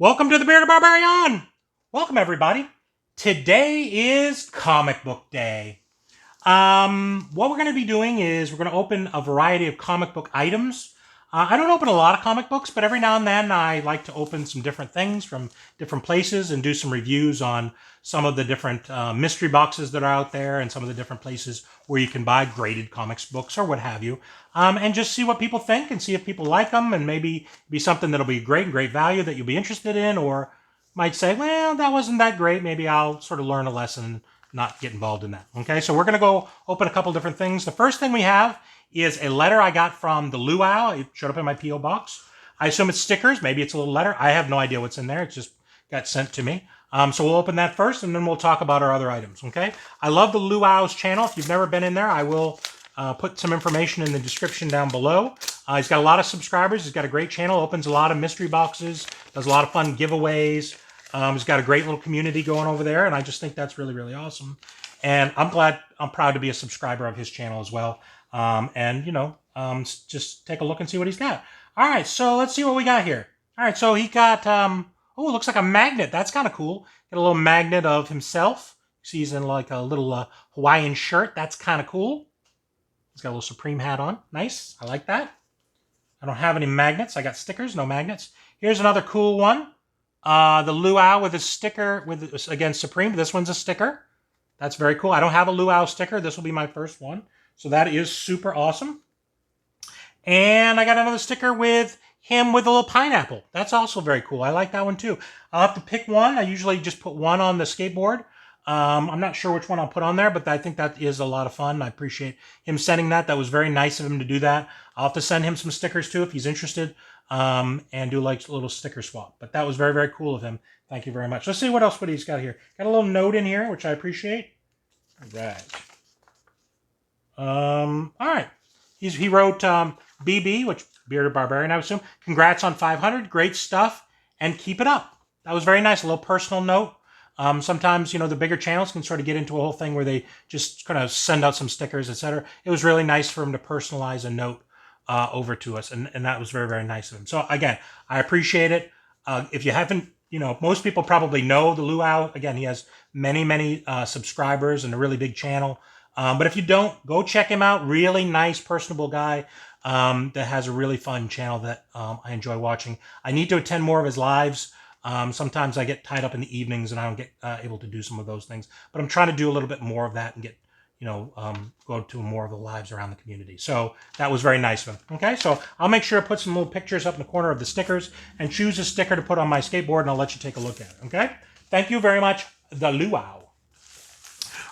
Welcome to the Bearded Barbarian! Welcome, everybody. Today is comic book day. What we're going to be doing is we're going to open a variety of comic book items. I don't open a lot of comic books, but every now and then I like to open some different things from different places and do some reviews on some of the different mystery boxes that are out there and some of the different places where you can buy graded comics books or what have you. And just see what people think and see if people like them and maybe be something that'll be great and great value that you'll be interested in, or might say, well, that wasn't that great. Maybe I'll sort of learn a lesson and not get involved in that. Okay, so we're going to go open a couple different things. The first thing we have is a letter I got from the Luau. It showed up in my P.O. box. I assume it's stickers. Maybe it's a little letter. I have no idea what's in there. It just got sent to me. So we'll open that first, and then we'll talk about our other items, okay? I love the Luau's channel. If you've never been in there, I will put some information in the description down below. He's got a lot of subscribers. He's got a great channel, opens a lot of mystery boxes, does a lot of fun giveaways. He's got a great little community going over there, and I just think that's really, really awesome. And I'm proud to be a subscriber of his channel as well. Just take a look and see what he's got. All right, so let's see what we got here. All right, so he got, oh, it looks like a magnet. That's kind of cool. Got a little magnet of himself. See, he's in like a little Hawaiian shirt. That's kind of cool. He's got a little Supreme hat on. Nice. I like that. I don't have any magnets. I got stickers, no magnets. Here's another cool one. The Luau with a sticker, with, again, Supreme. This one's a sticker. That's very cool. I don't have a Luau sticker. This will be my first one. So that is super awesome. And I got another sticker with him with a little pineapple. That's also very cool. I like that one too. I'll have to pick one. I usually just put one on the skateboard. I'm not sure which one I'll put on there, but I think that is a lot of fun. I appreciate him sending that. That was very nice of him to do that. I'll have to send him some stickers too if he's interested, and do like a little sticker swap. But that was very, very cool of him. Thank you very much. Let's see what else he's got here. Got a little note in here, which I appreciate. All right. All right. He wrote BB, which Bearded Barbarian, I would assume. Congrats on 500. Great stuff. And keep it up. That was very nice. A little personal note. Sometimes, the bigger channels can sort of get into a whole thing where they just kind of send out some stickers, etc. It was really nice for him to personalize a note over to us. And that was very, very nice of him. So, again, I appreciate it. If you haven't, most people probably know the Luau. Again, he has many, many subscribers and a really big channel. But if you don't, go check him out. Really nice, personable guy that has a really fun channel that I enjoy watching. I need to attend more of his lives. Sometimes I get tied up in the evenings and I don't get able to do some of those things. But I'm trying to do a little bit more of that and get, go to more of the lives around the community. So that was very nice of him. Okay, so I'll make sure I put some little pictures up in the corner of the stickers and choose a sticker to put on my skateboard, and I'll let you take a look at it. Okay, thank you very much, the Luau.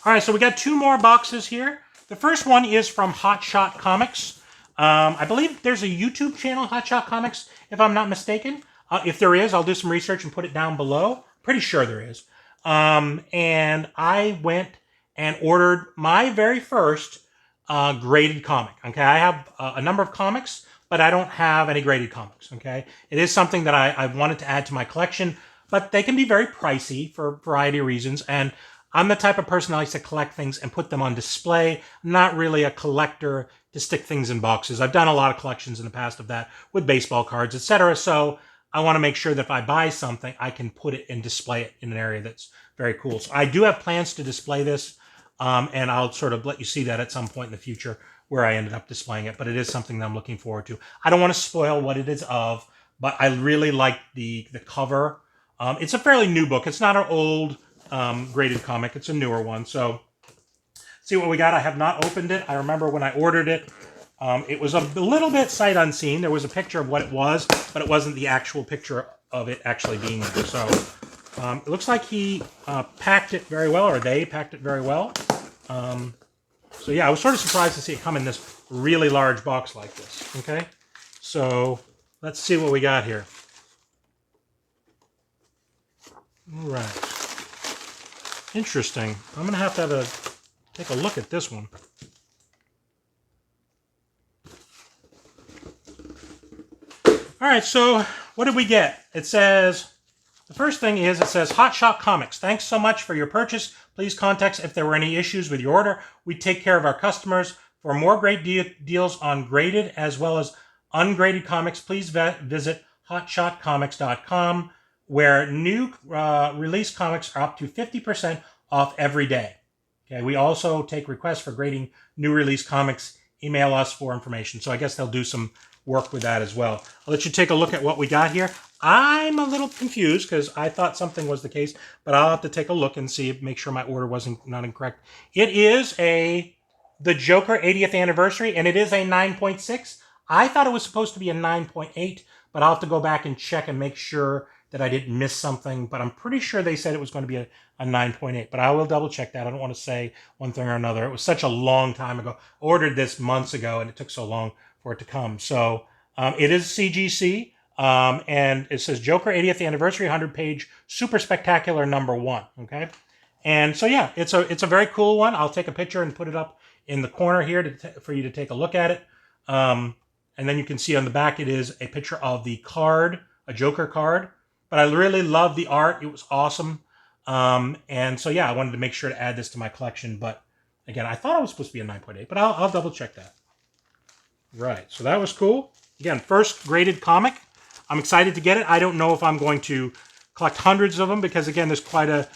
All right, so we got two more boxes here. The first one is from Hotshot Comics. I believe there's a YouTube channel, Hotshot Comics, if I'm not mistaken. If there is, I'll do some research and put it down below. Pretty sure there is. And I went and ordered my very first graded comic. Okay, I have a number of comics, but I don't have any graded comics. Okay, it is something that I wanted to add to my collection, but they can be very pricey for a variety of reasons. And I'm the type of person that likes to collect things and put them on display. I'm not really a collector to stick things in boxes. I've done a lot of collections in the past of that with baseball cards, etc. So I want to make sure that if I buy something, I can put it and display it in an area that's very cool. So I do have plans to display this, and I'll sort of let you see that at some point in the future where I ended up displaying it. But it is something that I'm looking forward to. I don't want to spoil what it is of, but I really like the cover. It's a fairly new book. It's not an old graded comic. It's a newer one. So see what we got. I have not opened it. I remember when I ordered it, it was a little bit sight unseen. There was a picture of what it was, but it wasn't the actual picture of it actually being there. So it looks like he packed it very well, or they packed it very well. So yeah, I was sort of surprised to see it come in this really large box like this. Okay, so let's see what we got here. All right. Interesting. I'm going to have take a look at this one. All right, so what did we get? It says, the first thing is, it says, Hotshot Comics. Thanks so much for your purchase. Please contact us if there were any issues with your order. We take care of our customers. For more great deals on graded as well as ungraded comics, please visit hotshotcomics.com. where new release comics are up to 50% off every day. Okay, we also take requests for grading new release comics. Email us for information. So I guess they'll do some work with that as well. I'll let you take a look at what we got here. I'm a little confused because I thought something was the case, but I'll have to take a look and see, make sure my order wasn't not incorrect. It is the Joker 80th anniversary, and it is a 9.6. I thought it was supposed to be a 9.8, but I'll have to go back and check and make sure that I didn't miss something. But I'm pretty sure they said it was going to be a 9.8, but I will double check that. I don't want to say one thing or another. It was such a long time ago. I ordered this months ago, and it took so long for it to come. So it is CGC, and it says Joker 80th Anniversary 100-page Super Spectacular #1. Okay, and so yeah, it's a very cool one. I'll take a picture and put it up in the corner here for you to take a look at it. And then you can see on the back it is a picture of the card, a Joker card. But I really love the art. It was awesome. And so yeah, I wanted to make sure to add this to my collection. But again, I thought it was supposed to be a 9.8, but I'll double check that. Right, so that was cool. Again, first graded comic. I'm excited to get it. I don't know if I'm going to collect hundreds of them because again, there's quite a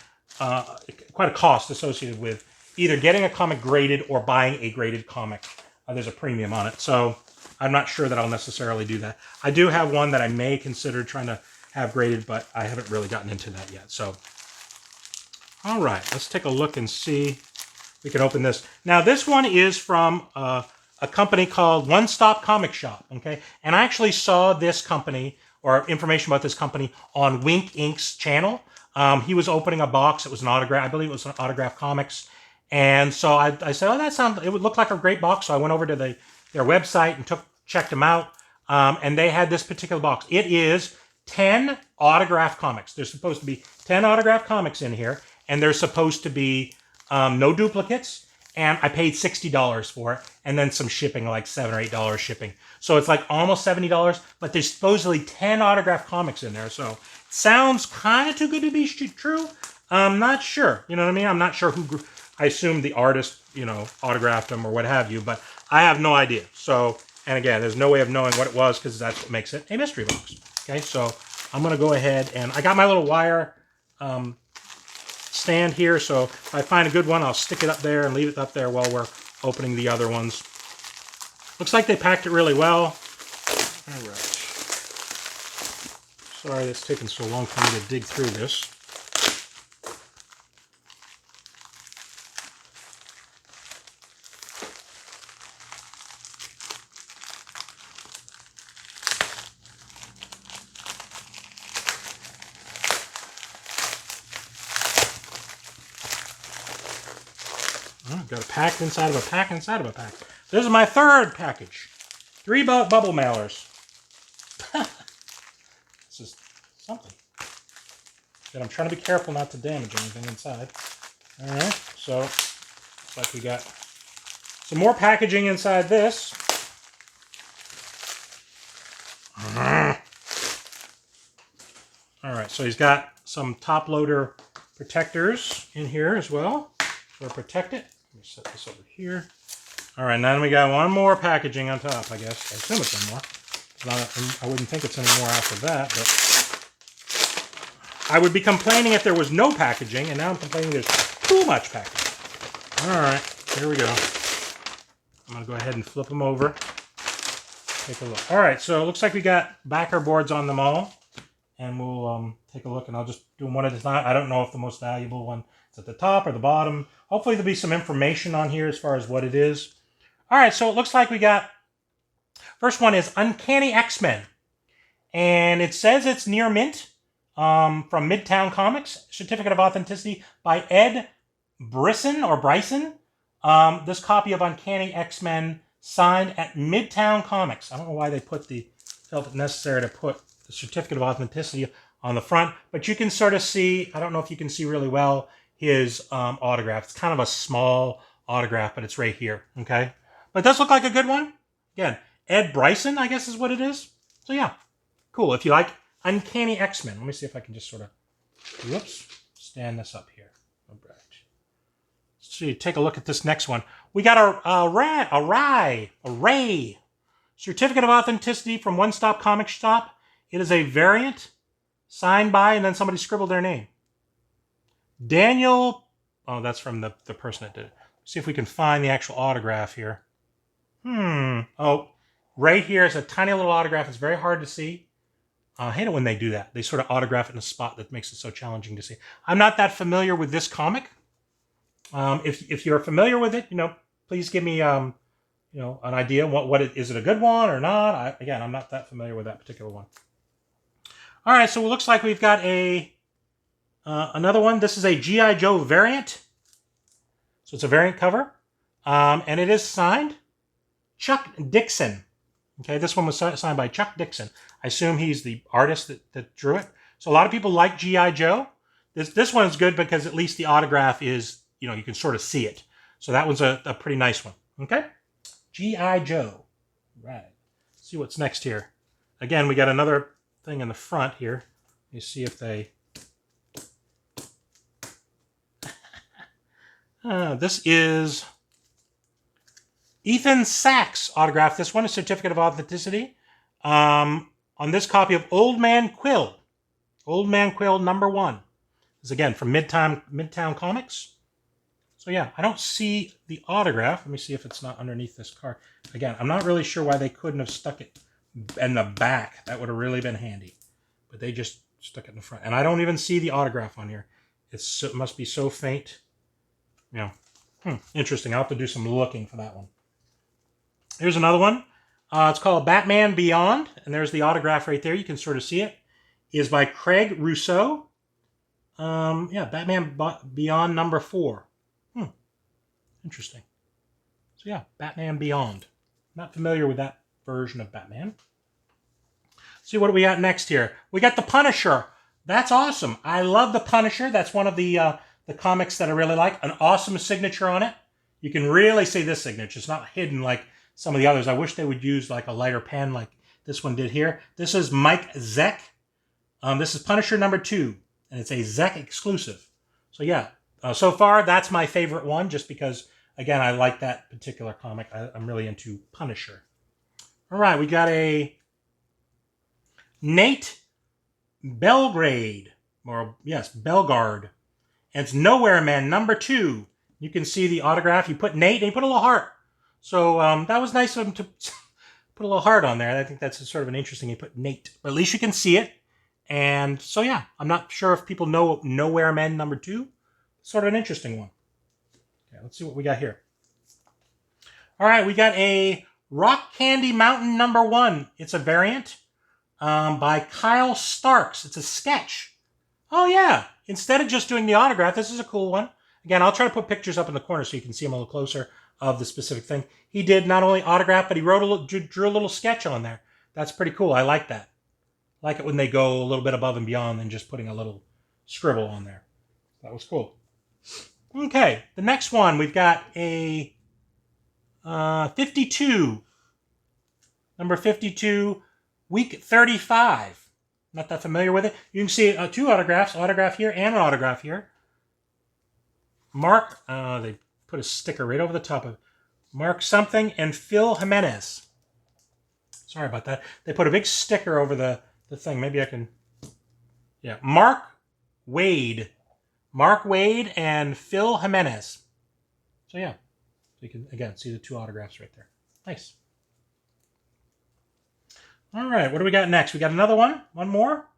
cost associated with either getting a comic graded or buying a graded comic. There's a premium on it, so I'm not sure that I'll necessarily do that. I do have one that I may consider trying to have graded, but I haven't really gotten into that yet. So, all right, let's take a look and see if we can open this. Now, this one is from a company called One Stop Comic Shop, okay? And I actually saw this company, or information about this company, on Wink Inc.'s channel. He was opening a box. It was an autograph. I believe it was an autograph comics. And so I said, oh, it would look like a great box. So I went over to their website and checked them out. And they had this particular box. It is 10 autograph comics. There's supposed to be 10 autograph comics in here. And there's supposed to be no duplicates. And I paid $60 for it. And then some shipping, like $7 or $8 shipping. So it's like almost $70. But there's supposedly 10 autograph comics in there. So it sounds kind of too good to be true. I'm not sure. You know what I mean? I'm not sure who... I assume the artist, autographed them or what have you, but I have no idea. So, and again, there's no way of knowing what it was because that's what makes it a mystery box. Okay, so I'm going to go ahead and I got my little wire stand here. So if I find a good one, I'll stick it up there and leave it up there while we're opening the other ones. Looks like they packed it really well. All right. Sorry it's taking so long for me to dig through this. Got a pack inside of a pack inside of a pack. This is my third package. 3 bubble mailers. This is something. And I'm trying to be careful not to damage anything inside. All right, so looks like we got some more packaging inside this. All right, so he's got some top loader protectors in here as well. So protect it. Let me set this over here. All right, now then we got one more packaging on top, I guess. I assume it's one more. I wouldn't think it's any more after that, but I would be complaining if there was no packaging, and now I'm complaining there's too much packaging. All right, here we go. I'm going to go ahead and flip them over. Take a look. All right, so it looks like we got backer boards on them all, and we'll take a look, and I'll just do them one at a time. I don't know if the most valuable one is at the top or the bottom. Hopefully there'll be some information on here as far as what it is. All right, so it looks like we got, first one is Uncanny X-Men. And it says it's near mint from Midtown Comics. Certificate of Authenticity by Ed Bryson. This copy of Uncanny X-Men signed at Midtown Comics. I don't know why they felt it necessary to put the Certificate of Authenticity on the front. But you can sort of see, I don't know if you can see really well, his autograph. It's kind of a small autograph, but it's right here, okay? But it does look like a good one. Again, Ed Bryson, I guess is what it is. So yeah, cool. If you like Uncanny X-Men, let me see if I can just sort of, whoops, stand this up here. All right. So you take a look at this next one. We got a Ray Certificate of Authenticity from One Stop Comic Shop. It is a variant Signed by, and then somebody scribbled their name. Daniel, oh, that's from the person that did it. See if we can find the actual autograph here. Oh, right here is a tiny little autograph. It's very hard to see. I hate it when they do that. They sort of autograph it in a spot that makes it so challenging to see. I'm not that familiar with this comic. If you're familiar with it, please give me an idea. Is it a good one or not? Again, I'm not that familiar with that particular one. All right, so it looks like we've got another one. This is a G.I. Joe variant. So it's a variant cover. And it is signed Chuck Dixon. Okay, this one was signed by Chuck Dixon. I assume he's the artist that drew it. So a lot of people like G.I. Joe. This one is good because at least the autograph is, you can sort of see it. So that was a pretty nice one. Okay? G.I. Joe. Right. Let's see what's next here. Again, we got another thing in the front here. You see if they... this is Ethan Sachs autograph. This one is certificate of authenticity. On this copy of Old Man Quill. Old Man Quill #1. This is again from Midtown Comics. So yeah, I don't see the autograph. Let me see if it's not underneath this card. Again, I'm not really sure why they couldn't have stuck it in the back. That would have really been handy. But they just stuck it in the front. And I don't even see the autograph on here. It must be so faint. Interesting. I'll have to do some looking for that one. Here's another one. It's called Batman Beyond. And there's the autograph right there. You can sort of see it. It is by Craig Rousseau. Batman Beyond #4. Interesting. So yeah, Batman Beyond. Not familiar with that version of Batman. See what do we got next here. We got the Punisher. That's awesome. I love the Punisher. That's one of the comics that I really like. An awesome signature on it. You can really see this signature. It's not hidden like some of the others. I wish they would use like a lighter pen like this one did here. This is Mike Zeck. This is Punisher #2, and it's a Zeck exclusive. So yeah, so far that's my favorite one, just because, again, I like that particular comic. I'm really into Punisher. All right, we got a Nate Belgrade, or yes, Belgard. And it's Nowhere Man #2. You can see the autograph. You put Nate and you put a little heart. So that was nice of him to put a little heart on there. I think that's sort of an interesting. You put Nate, but at least you can see it. And so yeah, I'm not sure if people know Nowhere Man #2. Sort of an interesting one. Okay, let's see what we got here. All right, we got a Rock Candy Mountain #1. It's a variant by Kyle Starks. It's a sketch. Oh yeah, instead of just doing the autograph, this is a cool one. Again, I'll try to put pictures up in the corner so you can see them a little closer of the specific thing. He did not only autograph, but he drew a little sketch on there. That's pretty cool. I like that. I like it when they go a little bit above and beyond than just putting a little scribble on there. That was cool. Okay, the next one, we've got a 52. Number 52, week 35. Not that familiar with it. You can see two autographs, autograph here and an autograph here. Mark, they put a sticker right over the top of it. Mark something and Phil Jimenez. Sorry about that. They put a big sticker over the thing. Maybe I can... Yeah, Mark Wade. Mark Wade and Phil Jimenez. So yeah, so you can, again, see the two autographs right there. Nice. All right, what do we got next? We got another one. One more.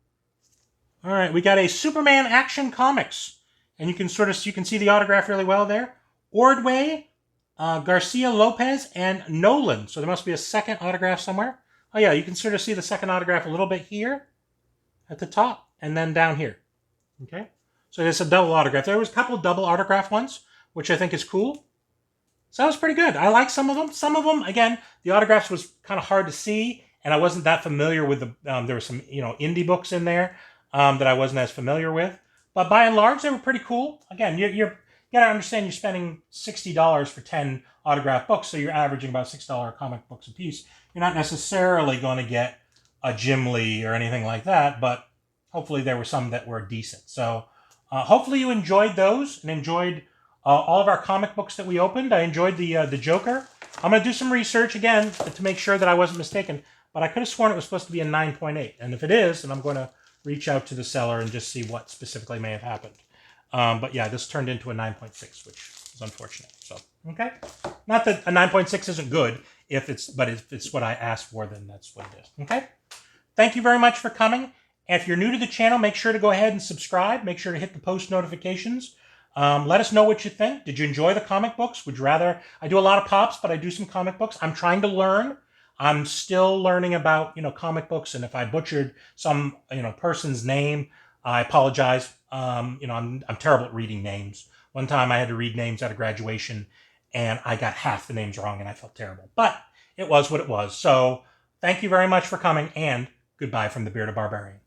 All right, we got a Superman Action Comics. And you can see the autograph really well there. Ordway, Garcia Lopez, and Nolan. So there must be a second autograph somewhere. Oh yeah, you can sort of see the second autograph a little bit here at the top and then down here. Okay, so it's a double autograph. There was a couple of double autograph ones, which I think is cool. So that was pretty good. I like some of them. Some of them, again, the autographs was kind of hard to see, and I wasn't that familiar with the. There were some indie books in there that I wasn't as familiar with, but by and large, they were pretty cool. Again, you got to understand you're spending $60 for 10 autograph books, so you're averaging about $6 comic books a piece. You're not necessarily going to get a Jim Lee or anything like that, but hopefully there were some that were decent. So hopefully you enjoyed those and enjoyed all of our comic books that we opened. I enjoyed the Joker. I'm going to do some research again to make sure that I wasn't mistaken, but I could have sworn it was supposed to be a 9.8. And if it is, then I'm going to reach out to the seller and just see what specifically may have happened. But yeah, this turned into a 9.6, which is unfortunate. So, okay. Not that a 9.6 isn't good, but if it's what I asked for, then that's what it is. Okay. Thank you very much for coming. And if you're new to the channel, make sure to go ahead and subscribe. Make sure to hit the post notifications. Let us know what you think. Did you enjoy the comic books? Would you rather? I do a lot of pops, but I do some comic books. I'm trying to learn. I'm still learning about, comic books. And if I butchered some, person's name, I apologize. I'm terrible at reading names. One time I had to read names at a graduation and I got half the names wrong and I felt terrible. But it was what it was. So thank you very much for coming and goodbye from the Bearded Barbarian.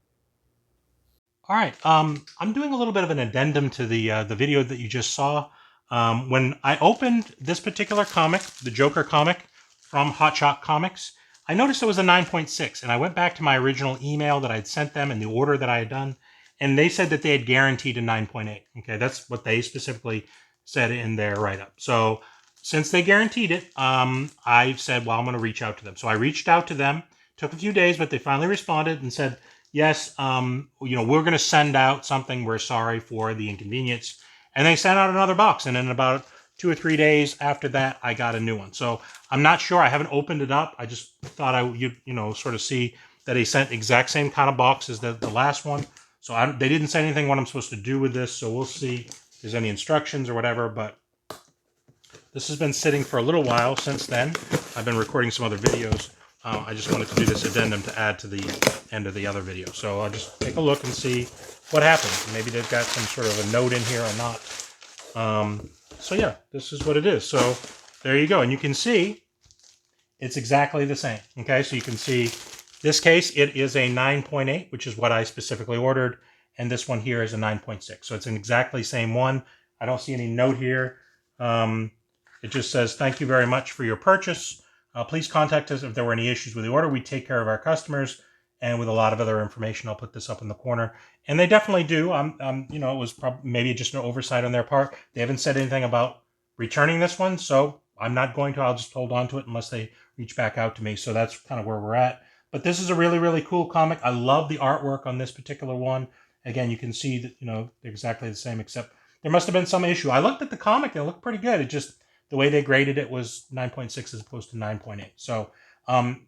All right, I'm doing a little bit of an addendum to the video that you just saw. When I opened this particular comic, the Joker comic from Hotshot Comics, I noticed it was a 9.6, and I went back to my original email that I'd sent them and the order that I had done, and they said that they had guaranteed a 9.8. Okay, that's what they specifically said in their write-up. So since they guaranteed it, I said, well, I'm going to reach out to them. So I reached out to them. Took a few days, but they finally responded and said, yes, we're going to send out something. We're sorry for the inconvenience. And they sent out another box. And in about 2 or 3 days after that, I got a new one. So I'm not sure. I haven't opened it up. I just thought sort of see that they sent exact same kind of box as the last one. So they didn't say anything what I'm supposed to do with this. So we'll see if there's any instructions or whatever. But this has been sitting for a little while since then. I've been recording some other videos. I just wanted to do this addendum to add to the end of the other video. So I'll just take a look and see what happens. Maybe they've got some sort of a note in here or not. So yeah, this is what it is. So there you go. And you can see it's exactly the same. Okay, so you can see this case, it is a 9.8, which is what I specifically ordered. And this one here is a 9.6. So it's an exactly same one. I don't see any note here. It just says, thank you very much for your purchase. Please contact us if there were any issues with the order. We take care of our customers, and with a lot of other information. I'll put this up in the corner, and they definitely do. It was maybe just an oversight on their part. They haven't said anything about returning this one, so I'm not going to. I'll just hold on to it unless they reach back out to me. So that's kind of where we're at. But this is a really, really cool comic. I love the artwork on this particular one. Again, you can see that they're exactly the same, except there must have been some issue. I looked at the comic; it looked pretty good. It just the way they graded it was 9.6 as opposed to 9.8. So,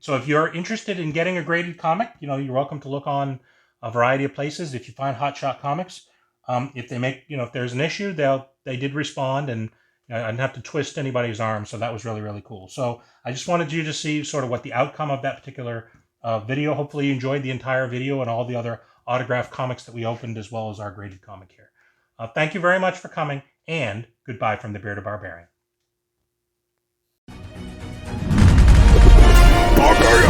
so if you're interested in getting a graded comic, you're welcome to look on a variety of places. If you find Hotshot Comics, if they make, if there's an issue, they did respond, and I didn't have to twist anybody's arm. So that was really, really cool. So I just wanted you to see sort of what the outcome of that particular video. Hopefully you enjoyed the entire video and all the other autographed comics that we opened, as well as our graded comic here. Thank you very much for coming, and goodbye from the Bearded Barbarian. Barbarian.